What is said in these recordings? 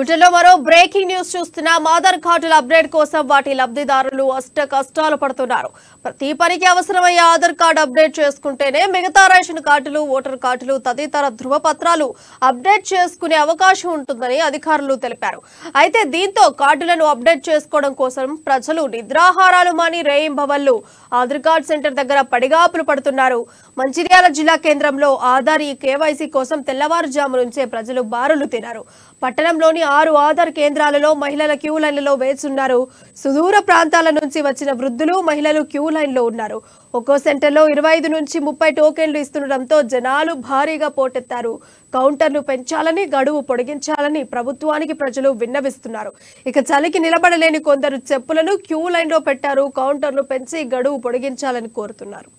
బుటెలో మరో breaking news చూస్తున్నాం. ఆధార్ కార్డుల అప్డేట్ కోసం వాటి లబ్ధిదారులు అష్ట కష్టాలు పడుతున్నారు. ప్రతి పనికి అవసరమయ్యే ఆధార్ కార్డు అప్డేట్ చేసుకుంటేనే మిగతా రేషన్ కార్డులు, ఓటర్ కార్డులు తదితర ధృవపత్రాలు అప్డేట్ చేసుకునే అవకాశం ఉంటుందని అధికారులు తెలిపారు. అయితే దీంతో కార్డులను అప్డేట్ చేసుకోవడం కోసం ప్రజలు నిద్రాహారాలు మాని రేయింబవళ్లు ఆధార్ కార్డ్ సెంటర్ దగ్గర పడిగాపులు పడుతున్నారు. మంచిర్యాల జిల్లా కేంద్రంలో ఆధార్ కేవైసీ కోసం తెల్లవారుజాము నుంచే ప్రజలు బారులు తిన్నారు. పట్టణంలోని 6 ఆధార్ కేంద్రాలలో మహిళల క్యూ లైన్లలో వేచున్నారు. సుదూర ప్రాంతాల నుంచి వచ్చిన వృద్ధులు, మహిళలు క్యూ లైన్లో ఉన్నారు. ఒక్కో సెంటర్లో 25 నుంచి 30 టోకెన్లు ఇస్తుండటంతో జనాలు భారీగా పోటెత్తారు. కౌంటర్లు పెంచాలని, గడువు పొడిగించాలని ప్రభుత్వానికి ప్రజలు విన్నవిస్తున్నారు. ఇక చలికి నిలబడలేని కొందరు చెప్పులను క్యూ లైన్లో పెట్టారు. కౌంటర్లు పెంచి గడువు పొడిగించాలని కోరుతున్నారు.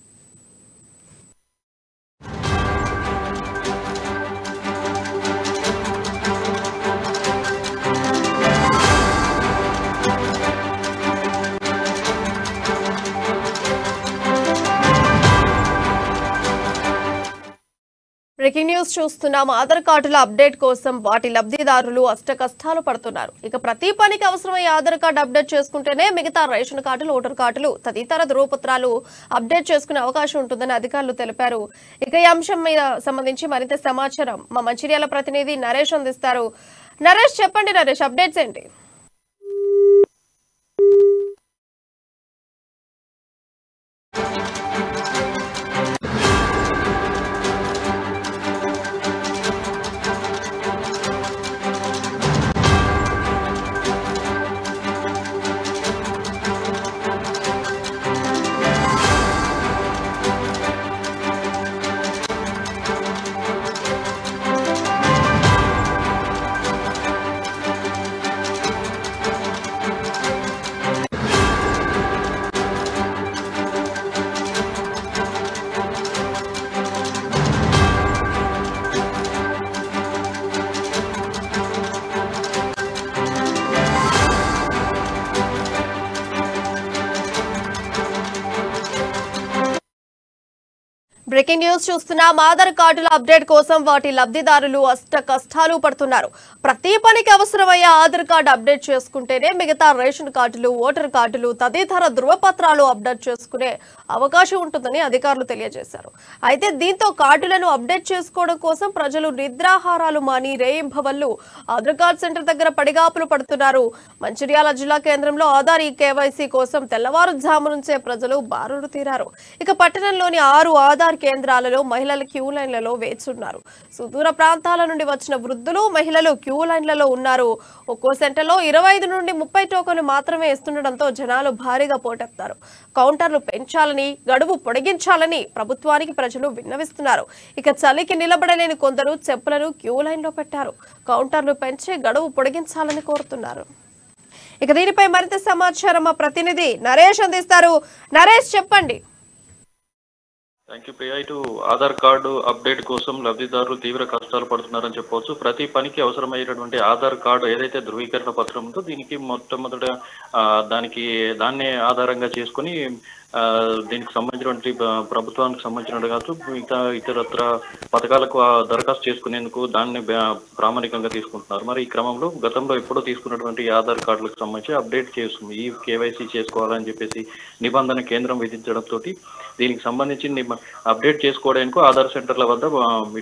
బ్రేకింగ్ న్యూస్ చూస్తున్నాం. ఆధార్ కార్డుల అప్డేట్ కోసం వాటి లబ్ధిదారులు అష్ట కష్టాలు పడుతున్నారు. ఇక ప్రతి పనికి అవసరమయ్యే ఆధార్ కార్డు అప్డేట్ చేసుకుంటేనే మిగతా రేషన్ కార్డులు, ఓటర్ కార్డులు తదితర ధృవపత్రాలు అప్డేట్ చేసుకునే అవకాశం ఉంటుందని అధికారులు తెలిపారు. ఇక ఈ అంశం మీద సంబంధించి మరింత సమాచారం మా మంచిర్యాల ప్రతినిధి నరేష్ అందిస్తారు. నరేష్, చెప్పండి నరేష్, అప్డేట్స్ ఏంటి? బ్రేకింగ్ న్యూస్ చూస్తున్నాం. ఆధార్ కార్డుల అప్డేట్ కోసం వాటి లబ్ధిదారులు అష్ట కష్టాలు పడుతున్నారు. ప్రతి పనికి అవసరమయ్యే ఆధార్ కార్డు అప్డేట్ చేసుకుంటేనే మిగతా రేషన్ కార్డులు, ఓటర్ కార్డులు తదితర ధృవపత్రాలు అప్డేట్ చేసుకునే అవకాశం ఉంటుందని అధికారులు తెలియజేశారు. అయితే దీంతో కార్డులను అప్డేట్ చేసుకోవడం కోసం ప్రజలు నిద్రాహారాలు మాని రేయింబవళ్లు ఆధార్ కార్డ్ సెంటర్ దగ్గర పడిగాపులు పడుతున్నారు. మంచిర్యాల జిల్లా కేంద్రంలో ఆధార్ కేవైసీ కోసం తెల్లవారుజాము నుంచే ప్రజలు బారులు తీరారు. ఇక పట్టణంలోని 6 ఆధార్ కేంద్రాలలో మహిళల క్యూ లైన్లలో వేచున్నారు. సుదూర ప్రాంతాల నుండి వచ్చిన వృద్ధులు, మహిళలు క్యూ లైన్లలో ఉన్నారు. ఒక్కో సెంటర్లో 25 నుండి 30 టోకెన్లు మాత్రమే ఇస్తుండటంతో జనాలు భారీగా పోటెత్తారు. కౌంటర్లు పెంచాలని, గడువు పొడిగించాలని ప్రభుత్వానికి ప్రజలు విన్నవిస్తున్నారు. ఇక చలికి నిలబడలేని కొందరు చెప్పులను క్యూ లైన్లో పెట్టారు. కౌంటర్లు పెంచి గడువు పొడిగించాలని కోరుతున్నారు. ఇక దీనిపై మరింత సమాచారం మా ప్రతినిధి నరేష్ అందిస్తారు. నరేష్, చెప్పండి. Thank you Priya. ఇటు ఆధార్ కార్డు అప్డేట్ కోసం లబ్ధిదారులు తీవ్ర కష్టాలు పడుతున్నారని చెప్పవచ్చు. ప్రతి పనికి అవసరమయ్యేటటువంటి ఆధార్ కార్డు ఏదైతే ధృవీకరణ పత్రం ఉందో దీనికి మొట్టమొదట దాన్నే ఆధారంగా చేసుకుని దీనికి సంబంధించినటువంటి ప్రభుత్వానికి సంబంధించినట్టు కాదు మిగతా ఇతరత్ర పథకాలకు దరఖాస్తు చేసుకునేందుకు దాన్ని ప్రామాణికంగా తీసుకుంటున్నారు. మరి ఈ క్రమంలో గతంలో ఎప్పుడో తీసుకున్నటువంటి ఆధార్ కార్డులకు సంబంధించి అప్డేట్ చేస్తుంది, ఈ కేవైసీ చేసుకోవాలని చెప్పేసి నిబంధన కేంద్రం విధించడంతో దీనికి సంబంధించి అప్డేట్ చేసుకోవడానికి ఆధార్ సెంటర్ల వద్ద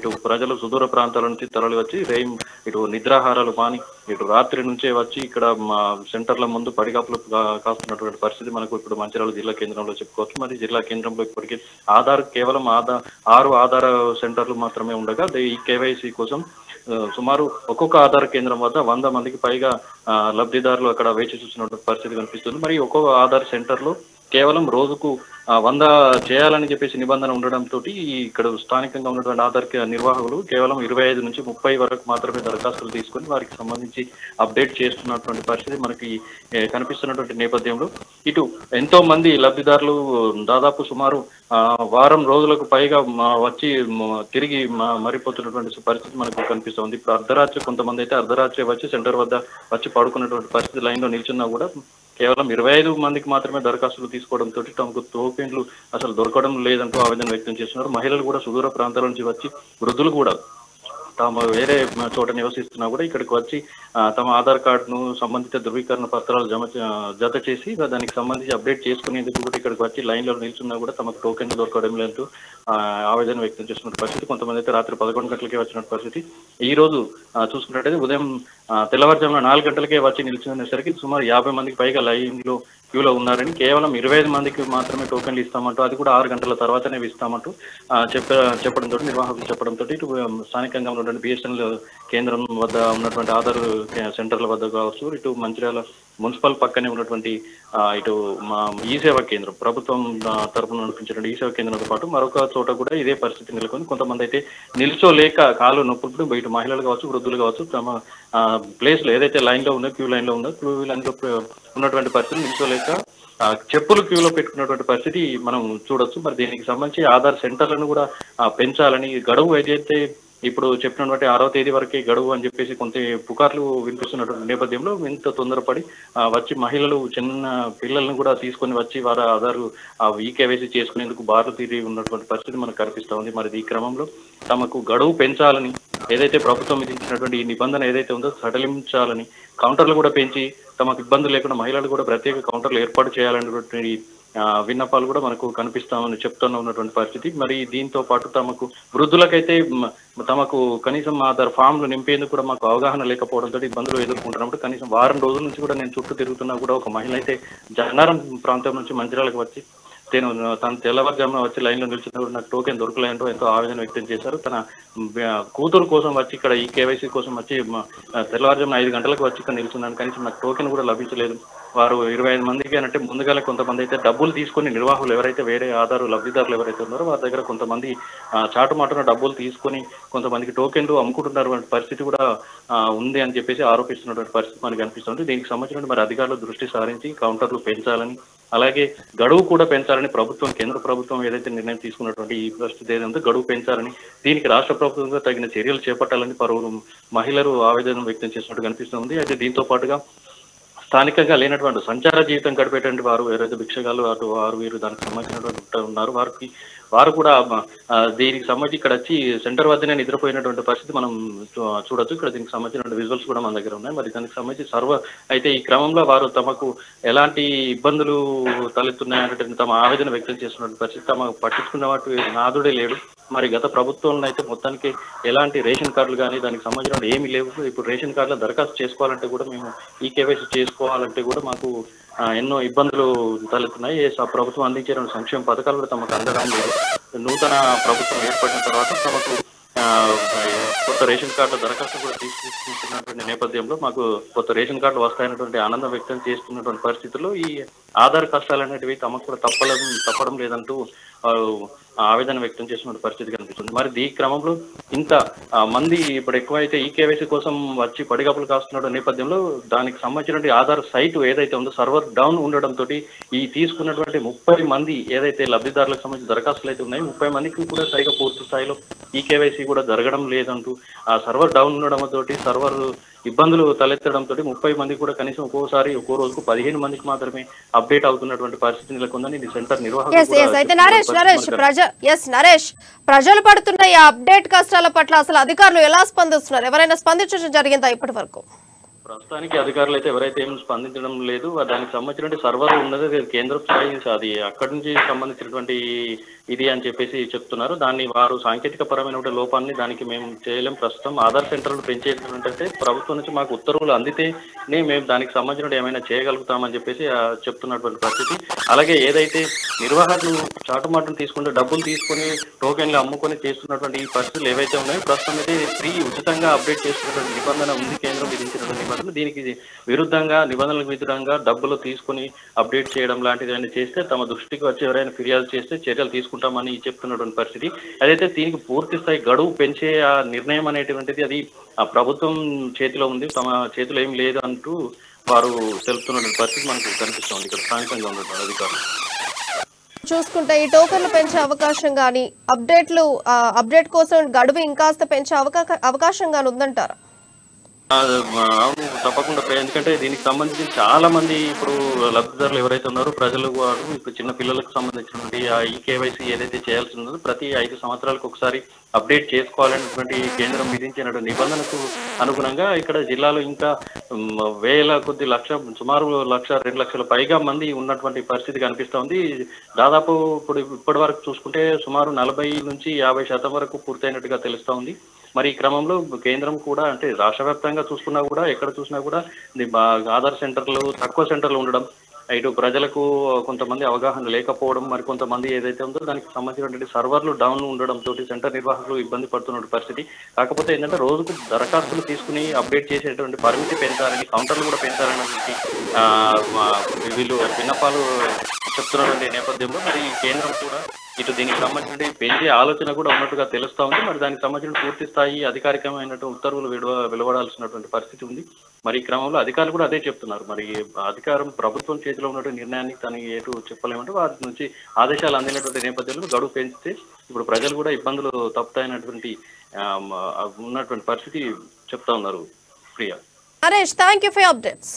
ఇటు ప్రజలు సుదూర ప్రాంతాల నుంచి తరలి వచ్చి ఇటు నిద్రాహారాలు మాని ఇటు రాత్రి నుంచే వచ్చి ఇక్కడ మా సెంటర్ల ముందు పడిగాపులు కాస్తున్నటువంటి పరిస్థితి మనకు ఇప్పుడు మంచిర్యాల జిల్లా కేంద్రంలో చెప్పుకోవచ్చు. మరి జిల్లా కేంద్రంలో ఇప్పటికీ కేవలం 6 ఆధార్ సెంటర్లు మాత్రమే ఉండగా ఈ కేవైసీ కోసం సుమారు ఒక్కొక్క ఆధార్ కేంద్రం వద్ద 100 మందికి పైగా లబ్ధిదారులు అక్కడ వేచి చూసినటువంటి పరిస్థితి కనిపిస్తుంది. మరి ఒక్కొక్క ఆధార్ సెంటర్లో కేవలం రోజుకు 100 చేయాలని చెప్పేసి నిబంధన ఉండడంతో ఇక్కడ స్థానికంగా ఉన్నటువంటి ఆధార్ నిర్వాహకులు కేవలం 25 నుంచి 30 వరకు మాత్రమే దరఖాస్తులు తీసుకొని వారికి సంబంధించి అప్డేట్ చేస్తున్నటువంటి పరిస్థితి మనకి కనిపిస్తున్నటువంటి నేపథ్యంలో ఇటు ఎంతో మంది లబ్ధిదారులు దాదాపు సుమారు వారం రోజులకు పైగా వచ్చి తిరిగి మరిపోతున్నటువంటి పరిస్థితి మనకు కనిపిస్తుంది. ఇప్పుడు అర్ధరాత్రి కొంతమంది అయితే అర్ధరాత్రి వచ్చి సెంటర్ వద్ద వచ్చి పడుకున్నటువంటి పరిస్థితి లైన్లో నిల్చున్నా కూడా కేవలం 25 మందికి మాత్రమే దరఖాస్తులు తీసుకోవడంతో తమకు టోకెన్లు అసలు దొరకడం లేదంటూ ఆవేదన వ్యక్తం చేస్తున్నారు. మహిళలు కూడా సుదూర ప్రాంతాల నుంచి వచ్చి, వృద్ధులు కూడా తాము వేరే చోట నివసిస్తున్నా కూడా ఇక్కడికి వచ్చి తమ ఆధార్ కార్డును సంబంధిత ధృవీకరణ పత్రాలు జత చేసి దానికి సంబంధించి అప్డేట్ చేసుకునేందుకు కూడా ఇక్కడికి వచ్చి లైన్లో నిల్చున్నా కూడా తమకు టోకెన్ దొరకడం లేదు ఆవేదన వ్యక్తం చేస్తున్న పరిస్థితి. కొంతమంది అయితే రాత్రి 11 గంటలకే వచ్చిన పరిస్థితి. ఈ రోజు చూసుకున్నట్టయితే ఉదయం తెల్లవారుజామున 4 గంటలకే వచ్చి నిలిచినసరికి సుమారు 50 మందికి పైగా క్యూలో ఉన్నారని, కేవలం 25 మందికి మాత్రమే టోకెన్లు ఇస్తామంటూ, అది కూడా 6 గంటల తర్వాతనే ఇస్తామంటూ చెప్పడంతో నిర్వాహకులు చెప్పడంతో ఇటు స్థానికంగా ఉన్నటువంటి బిఎస్ఎన్ఎల్ కేంద్రం వద్ద ఉన్నటువంటి ఆధార్ సెంటర్ల వద్ద కావచ్చు, ఇటు మంచిర్యాల మున్సిపల్ పక్కనే ఉన్నటువంటి ఇటు మా ఈ సేవా కేంద్రం ప్రభుత్వం తరఫున నడిపించినటువంటి ఈ సేవా కేంద్రంతో పాటు మరొక చోట కూడా ఇదే పరిస్థితి నెలకొని కొంతమంది అయితే నిల్చోలేక కాళ్ళు నొప్పులు బయట మహిళలు కావచ్చు, వృద్ధులు కావచ్చు, తమ ప్లేస్లో ఏదైతే లైన్లో ఉందో క్యూ లైన్లో ఉన్నటువంటి పరిస్థితులు నిల్చోలేక చెప్పులు క్యూలో పెట్టుకున్నటువంటి పరిస్థితి మనం చూడొచ్చు. మరి దీనికి సంబంధించి ఆధార్ సెంటర్లను కూడా పెంచాలని, గడువు ఏదైతే ఇప్పుడు చెప్పినటువంటి 6వ తేదీ వరకే గడువు అని చెప్పేసి కొంత పుకార్లు వినిపిస్తున్నటువంటి నేపథ్యంలో ఇంత తొందరపడి వచ్చి మహిళలు చిన్న పిల్లలను కూడా తీసుకొని వచ్చి వారి ఆధార్ ఈకేవైసీ చేసుకునేందుకు బార్లు తీరి ఉన్నటువంటి పరిస్థితి మనకు కనిపిస్తూ ఉంది. మరి ఈ క్రమంలో తమకు గడువు పెంచాలని, ఏదైతే ప్రభుత్వం విధించినటువంటి ఈ నిబంధన ఏదైతే ఉందో సడలించాలని, కౌంటర్లు కూడా పెంచి తమకు ఇబ్బందులు లేకుండా మహిళలు కూడా ప్రత్యేక కౌంటర్లు ఏర్పాటు చేయాలనేటువంటి విన్నపాలు కూడా మనకు కనిపిస్తామని ఉన్నటువంటి పరిస్థితి. మరి దీంతో పాటు తమకు వృద్ధులకైతే తమకు కనీసం ఆధార్ ఫామ్లు నింపేందుకు కూడా మాకు అవగాహన లేకపోవడంతో ఇబ్బందులు ఎదుర్కొంటున్నప్పుడు కనీసం వారం రోజుల నుంచి కూడా నేను చుట్టూ తిరుగుతున్నా కూడా ఒక మహిళ అయితే జన్నారం ప్రాంతం నుంచి మంచిర్యాలకు వచ్చి తను తెల్లవారుజామున వచ్చి లైన్లో నిలిచినప్పుడు నాకు టోకెన్ దొరకలేదంటూ ఎంతో ఆవేదన వ్యక్తం చేశారు. తన కూతురు కోసం వచ్చి ఇక్కడ ఈ కేవైసీ కోసం వచ్చి తెల్లవారుజామున 5 గంటలకు వచ్చి ఇక్కడ నిలుచున్నాను, కనీసం నాకు టోకెన్ కూడా లభించలేదు. వారు 25 మందికి అంటే ముందుగా కొంతమంది అయితే డబ్బులు తీసుకొని నిర్వాహకులు ఎవరైతే వేరే ఆధార్ లబ్ధిదారులు ఎవరైతే ఉన్నారో వారి దగ్గర కొంతమంది చాటుమాటున డబ్బులు తీసుకొని కొంతమందికి టోకెన్లు అమ్ముకుంటున్నటువంటి పరిస్థితి కూడా ఉంది అని చెప్పేసి ఆరోపిస్తున్నటువంటి పరిస్థితి మనకు కనిపిస్తుంది. దీనికి సంబంధించిన మరి అధికారులు దృష్టి సారించి కౌంటర్లు పెంచాలని, అలాగే గడువు కూడా పెంచాలని కేంద్ర ప్రభుత్వం ఏదైతే నిర్ణయం తీసుకున్నటువంటి ఈ పరిస్థితి ఏదంటే గడువు పెంచాలని, దీనికి రాష్ట్ర ప్రభుత్వంగా తగిన చర్యలు చేపట్టాలని పలువురు మహిళలు ఆవేదన వ్యక్తం చేసినట్టు కనిపిస్తుంది. అయితే దీంతో పాటుగా స్థానికంగా లేనటువంటి సంచార జీవితం గడిపేటువంటి వారు ఎవరైతే భిక్షగాలు అటు వారు వీరు దానికి సంబంధించినటువంటి ఉన్నారు వారు కూడా దీనికి సంబంధించి ఇక్కడ వచ్చి సెంటర్ వద్దనే నిద్రపోయినటువంటి పరిస్థితి మనం చూడొచ్చు. ఇక్కడ దీనికి సంబంధించిన విజువల్స్ కూడా మన దగ్గర ఉన్నాయి. మరి దానికి సంబంధించి అయితే ఈ క్రమంలో వారు తమకు ఎలాంటి ఇబ్బందులు తలెత్తున్నాయనే తమ ఆవేదన వ్యక్తం చేస్తున్న పరిస్థితి, తమ పట్టించుకున్న వాటి నాదుడే లేడు. మరి గత ప్రభుత్వంలో అయితే మొత్తానికి ఎలాంటి రేషన్ కార్డులు కానీ దానికి సంబంధించిన ఏమీ లేవు. ఇప్పుడు రేషన్ కార్డుల దరఖాస్తు చేసుకోవాలంటే కూడా మేము ఈ కేవైసీ చేసుకోవాలంటే కూడా మాకు ఎన్నో ఇబ్బందులు తలెత్తున్నాయి. ప్రభుత్వం అందించిన సంక్షేమ పథకాలు కూడా తమకు అందడం లేదు. నూతన ప్రభుత్వం ఏర్పడిన తర్వాత తమకు కొత్త రేషన్ కార్డుల దరఖాస్తు కూడా తీసుకుంటున్నటువంటి నేపథ్యంలో మాకు కొత్త రేషన్ కార్డులు వస్తాయన్నటువంటి ఆనందం వ్యక్తం చేస్తున్నటువంటి పరిస్థితుల్లో ఈ ఆధార్ కష్టాలు అనేటివి తమకు కూడా తప్పడం లేదంటూ ఆవేదన వ్యక్తం చేసిన పరిస్థితి కనిపిస్తుంది. మరి ఈ క్రమంలో ఇంత మంది ఇప్పుడు ఎక్కువైతే ఈ కేవైసీ కోసం వచ్చి పడిగప్పులు కాస్తున్న నేపథ్యంలో దానికి సంబంధించినటువంటి ఆధార్ సైట్ ఏదైతే ఉందో సర్వర్ డౌన్ ఉండడంతో ఈ తీసుకున్నటువంటి 30 మంది ఏదైతే లబ్ధిదారులకు సంబంధించిన దరఖాస్తులు అయితే ఉన్నాయో 30 మందికి కూడా సరిగా పూర్తి స్థాయిలో ఈ కేవైసీ కూడా జరగడం లేదంటూ ఆ సర్వర్ డౌన్ ఉండడంతో సర్వర్ ఇబ్బందులు తలెత్తడంతో 30 మంది కూడా కనీసం ఒక్కో రోజుకు 15 మందికి మాత్రమే అప్డేట్ అవుతున్నటువంటి పరిస్థితి నెలకొందని ఇది సెంటర్ నరేష్, ప్రజలు పడుతున్న ఈ అప్డేట్ కష్టాల పట్ల అసలు అధికారులు ఎలా స్పందిస్తున్నారు? ఎవరైనా స్పందించడం జరిగిందా ఇప్పటి వరకు? ప్రస్తుతానికి అధికారులు అయితే ఎవరైతే ఏం స్పందించడం లేదు. దానికి సంబంధించినటువంటి సర్వర్ ఉన్నది కేంద్ర స్థాయి, అది అక్కడి నుంచి సంబంధించినటువంటి ఇది అని చెప్పేసి చెప్తున్నారు. దాన్ని వారు సాంకేతిక పరమైన లోపాన్ని దానికి మేము చేయలేం. ప్రస్తుతం ఆధార్ సెంటర్లు పెంచేటంటే ప్రభుత్వం నుంచి మాకు ఉత్తర్వులు అందితేనే మేము దానికి సంబంధించిన ఏమైనా చేయగలుగుతామని చెప్పేసి చెప్తున్నటువంటి పరిస్థితి. అలాగే ఏదైతే నిర్వాహకులు చాటుమాటను తీసుకుంటే డబ్బులు తీసుకొని టోకెన్లు అమ్ముకొని చేస్తున్నటువంటి ఈ పరిస్థితులు ఏవైతే ఉన్నాయో ప్రస్తుతం అయితే ఫ్రీ ఉచితంగా అప్డేట్ చేసుకున్నటువంటి నిబంధన ఉంది కేంద్రం విధించినటువంటి నిబంధన. దీనికి నిబంధనలకు విరుద్ధంగా డబ్బులు తీసుకుని అప్డేట్ చేయడం లాంటిది చేస్తే తమ దృష్టికి వచ్చి ఎవరైనా ఫిర్యాదు చేస్తే చర్యలు తీసుకుంటామని చెప్తున్నటువంటి పరిస్థితి. అదైతే దీనికి పూర్తి స్థాయి గడువు పెంచే ఆ నిర్ణయం అనేటువంటిది అది ఆ ప్రభుత్వం చేతిలో ఉంది, తమ చేతిలో ఏం లేదు అంటూ వారు తెలుపుతున్నటువంటి పరిస్థితి మనకు కనిపిస్తుంది ఇక్కడ స్థానికంగా ఉన్నటువంటి అధికారులు. చూసుకుంటే ఈ టోకన్లు పెంచే అవకాశం కానీ అప్డేట్ కోసం గడువు ఇంకాస్త పెంచే అవకాశం కానీ ఉందంటారా? అవును తప్పకుండా ఎందుకంటే దీనికి సంబంధించి చాలా మంది ఇప్పుడు లబ్ధిదారులు ఎవరైతే ఉన్నారో ప్రజలు వారు ఇప్పుడు చిన్న పిల్లలకు సంబంధించినటువంటి ఆ ఈ కేవైసీ ఏదైతే చేయాల్సి ఉందో ప్రతి 5 సంవత్సరాలకు ఒకసారి అప్డేట్ చేసుకోవాలనేటువంటి కేంద్రం విధించినటువంటి నిబంధనకు అనుగుణంగా ఇక్కడ జిల్లాలో ఇంకా వేల కొద్ది సుమారు 1,00,000-2,00,000 పైగా మంది ఉన్నటువంటి పరిస్థితి కనిపిస్తోంది. దాదాపు ఇప్పటి వరకు చూసుకుంటే సుమారు 40-50% వరకు పూర్తయినట్టుగా తెలుస్తోంది. మరి ఈ క్రమంలో కేంద్రం కూడా అంటే రాష్ట్ర వ్యాప్తంగా చూసుకున్నా కూడా ఎక్కడ చూసినా కూడా ఆధార్ సెంటర్లు తక్కువ సెంటర్లు ఉండడం, ఇటు ప్రజలకు కొంతమంది అవగాహన లేకపోవడం, మరి కొంతమంది ఏదైతే ఉందో దానికి సంబంధించినటువంటి సర్వర్లు డౌన్ ఉండడం తోటి సెంటర్ నిర్వాహకులు ఇబ్బంది పడుతున్న పరిస్థితి. కాకపోతే ఏంటంటే రోజుకు దరఖాస్తులు తీసుకుని అప్డేట్ చేసేటువంటి పరిమితి పెంచాలని, కౌంటర్లు కూడా పెంచాలనేటువంటి వీళ్ళు విన్నపాలు చెప్తున్నటువంటి నేపథ్యంలో మరి కేంద్రం కూడా ఇటు దీనికి సంబంధించిన పెంచే ఆలోచన కూడా ఉన్నట్టుగా తెలుస్తా ఉంది. మరి దానికి సంబంధించిన పూర్తి స్థాయి అధికారికమైనటువంటి ఉత్తర్వులు వెలువడాల్సినటువంటి పరిస్థితి ఉంది. మరి ఈ క్రమంలో అధికారులు కూడా అదే చెప్తున్నారు. మరి అధికారం ప్రభుత్వం చేతిలో ఉన్నటువంటి నిర్ణయాన్ని తను ఏటు చెప్పలేమంటే వాటి నుంచి ఆదేశాలు అందినటువంటి నేపథ్యంలో గడువు పెంచితే ఇప్పుడు ప్రజలు కూడా ఇబ్బందులు తప్పుతాయన్నటువంటి ఉన్నటువంటి పరిస్థితి చెప్తా ఉన్నారు. Priya. Naresh, thank you for updates.